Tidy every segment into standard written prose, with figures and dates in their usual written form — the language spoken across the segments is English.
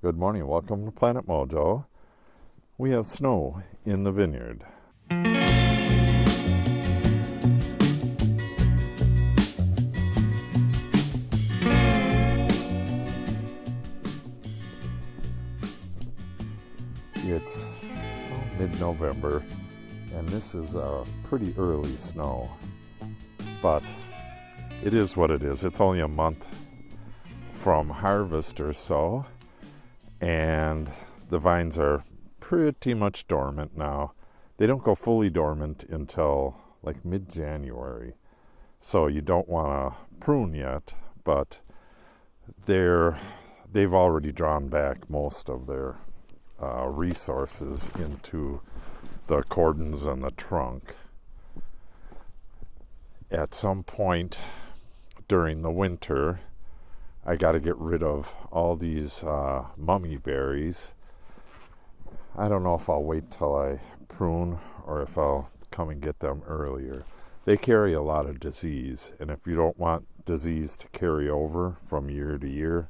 Good morning, welcome to Planet Mojo. We have snow in the vineyard. It's mid-November and this is a pretty early snow, but it is what it is. It's only a month from harvest or so, and the vines are pretty much dormant now. They don't go fully dormant until like mid-January, so you don't want to prune yet, but they've already drawn back most of their resources into the cordons and the trunk. At some point during the winter, I got to get rid of all these mummy berries. I don't know if I'll wait till I prune or if I'll come and get them earlier. They carry a lot of disease, and if you don't want disease to carry over from year to year,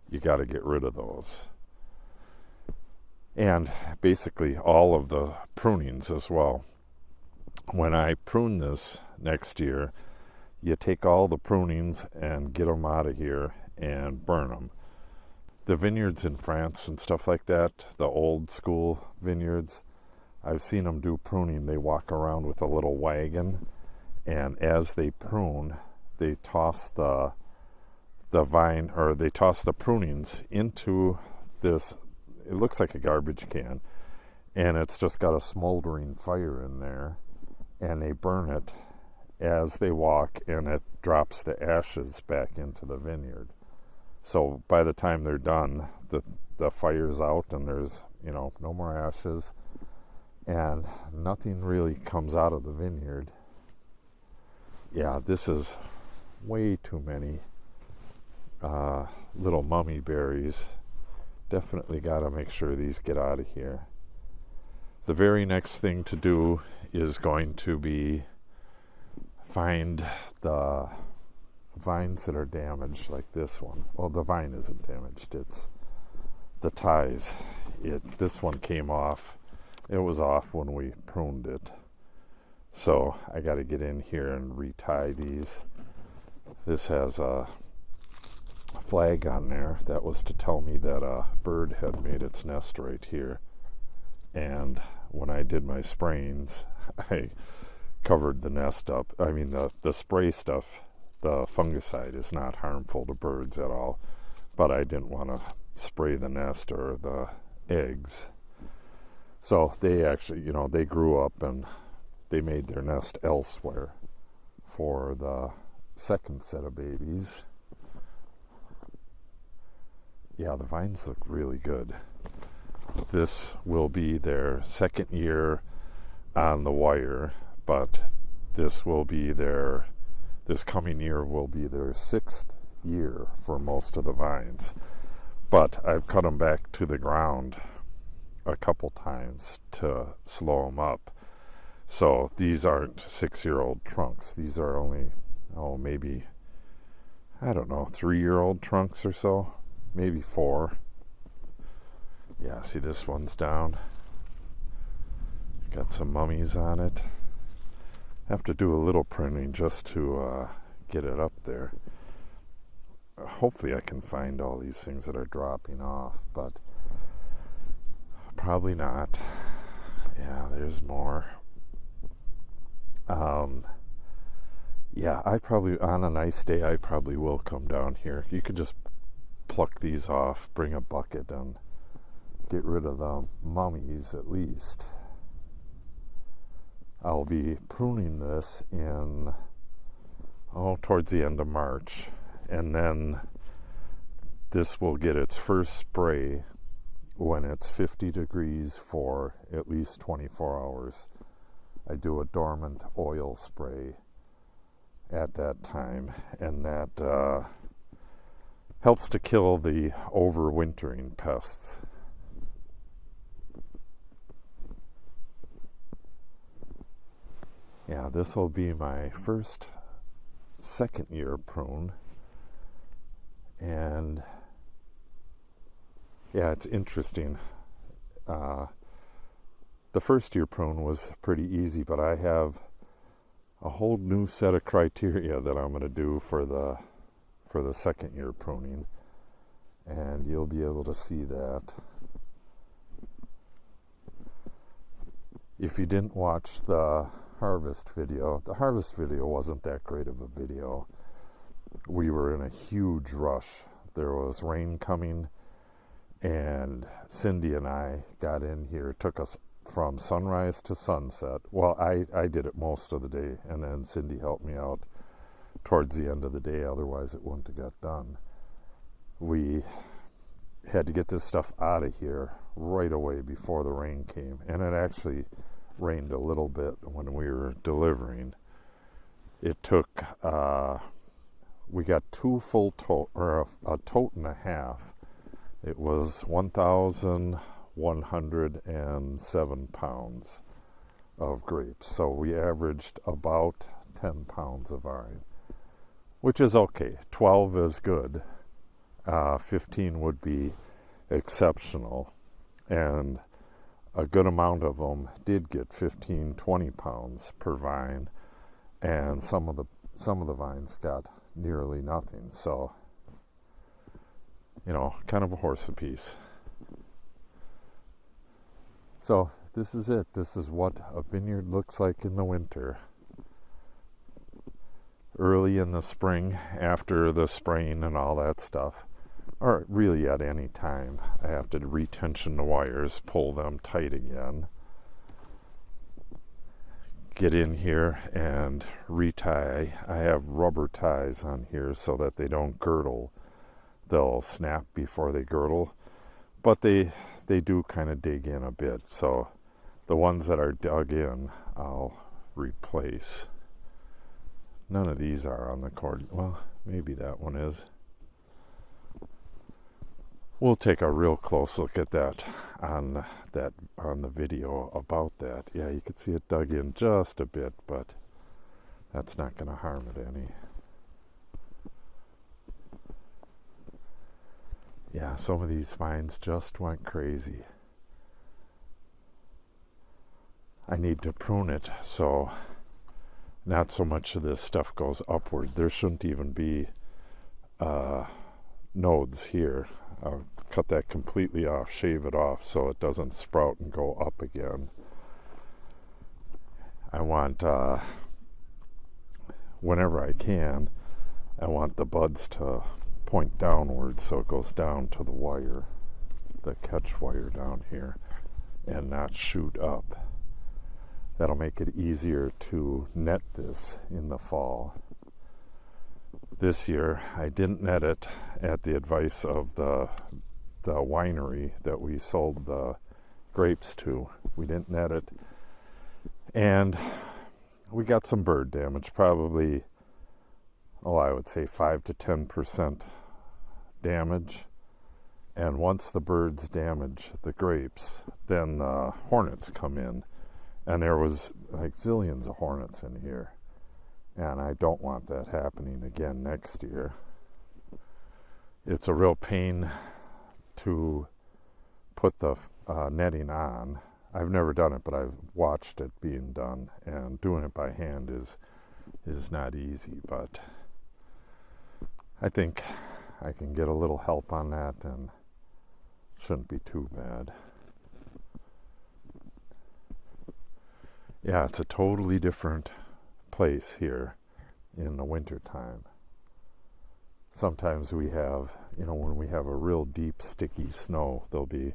you got to get rid of those. And basically all of the prunings as well. When I prune this next year, you take all the prunings and get them out of here and burn them. The vineyards in France and stuff like that, the old school vineyards, I've seen them do pruning. They walk around with a little wagon, and as they prune, they toss the vine, or they toss the prunings into this, it looks like a garbage can, and it's just got a smoldering fire in there, and they burn it as they walk, and it drops the ashes back into the vineyard. So by the time they're done, the fire's out and there's, no more ashes, and nothing really comes out of the vineyard. Yeah, this is way too many little mummy berries. Definitely got to make sure these get out of here. The very next thing to do is going to be find the vines that are damaged, like this one. Well, the vine isn't damaged, it's the ties. This one came off. It was off when we pruned it. So I got to get in here and retie these. This has a flag on there that was to tell me that a bird had made its nest right here. And when I did my sprayings, I covered the nest up. I mean, the spray stuff, the fungicide is not harmful to birds at all, but I didn't want to spray the nest or the eggs. So they actually, they grew up and they made their nest elsewhere for the second set of babies. Yeah, the vines look really good. This will be their second year on the wire, but this coming year will be their 6th year for most of the vines. But I've cut them back to the ground a couple times to slow them up. So these aren't 6-year-old trunks. These are only, maybe, 3-year-old trunks or so. Maybe 4. Yeah, see, this one's down. Got some mummies on it. Have to do a little pruning just to get it up there. Hopefully I can find all these things that are dropping off, but probably not. Yeah, there's more. Yeah, on a nice day, I probably will come down here. You could just pluck these off, bring a bucket, and get rid of the mummies at least. I'll be pruning this in, towards the end of March, and then this will get its first spray when it's 50 degrees for at least 24 hours. I do a dormant oil spray at that time, and that helps to kill the overwintering pests. Yeah, this will be my second year prune, and Yeah, it's interesting. The first year prune was pretty easy, but I have a whole new set of criteria that I'm going to do for the second year pruning, and you'll be able to see that. If you didn't watch the harvest video wasn't that great of a video. We were in a huge rush. There was rain coming, and Cindy and I got in here. It took us from sunrise to sunset. Well, I did it most of the day, and then Cindy helped me out towards the end of the day, otherwise it wouldn't have got done. We had to get this stuff out of here right away before the rain came, and it actually rained a little bit when we were delivering. It took we got two full tote, or a tote and a half. It was 1,107 pounds of grapes, so we averaged about 10 pounds of vine, which is okay. 12 is good. 15 would be exceptional, and a good amount of them did get 15, 20 pounds per vine, and some of the vines got nearly nothing. So, kind of a horse apiece. So this is it. This is what a vineyard looks like in the winter. Early in the spring, after the spraying and all that stuff, or really at any time, I have to retension the wires, pull them tight again, get in here and retie. I have rubber ties on here so that they don't girdle. They'll snap before they girdle, but they do kind of dig in a bit. So the ones that are dug in, I'll replace. None of these are on the cord. Well, maybe that one is. We'll take a real close look at that on the video about that. Yeah, you can see it dug in just a bit, but that's not going to harm it any. Yeah, some of these vines just went crazy. I need to prune it so not so much of this stuff goes upward. There shouldn't even be nodes here. I'll cut that completely off, shave it off so it doesn't sprout and go up again. I want, whenever I can, I want the buds to point downward so it goes down to the wire, the catch wire down here, and not shoot up. That'll make it easier to net this in the fall. This year I didn't net it at the advice of the winery that we sold the grapes to. We didn't net it, and we got some bird damage, probably, I would say 5 to 10% damage. And once the birds damage the grapes, then the hornets come in, and there was like zillions of hornets in here, and I don't want that happening again next year. It's a real pain to put the netting on. I've never done it, but I've watched it being done, and doing it by hand is not easy, but I think I can get a little help on that, and shouldn't be too bad. Yeah, it's a totally different place here in the winter time. Sometimes we have, when we have a real deep, sticky snow, there'll be,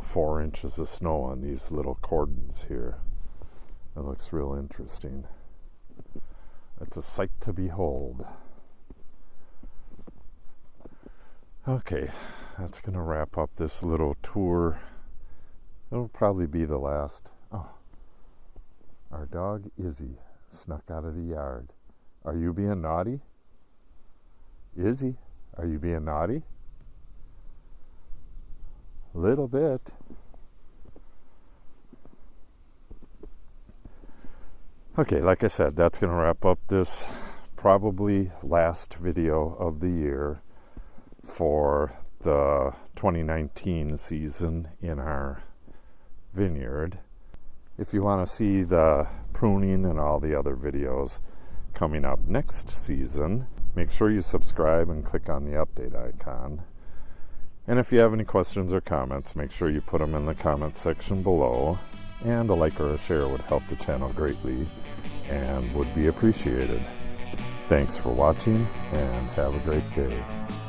4 inches of snow on these little cordons here. It looks real interesting. It's a sight to behold. Okay, that's going to wrap up this little tour. It'll probably be the last. Oh, our dog Izzy snuck out of the yard. Are you being naughty? Izzy, are you being naughty? Little bit. Okay, like I said, that's going to wrap up this probably last video of the year for the 2019 season in our vineyard. If you want to see the pruning and all the other videos coming up next season, make sure you subscribe and click on the update icon. And if you have any questions or comments, make sure you put them in the comments section below. And a like or a share would help the channel greatly and would be appreciated. Thanks for watching and have a great day.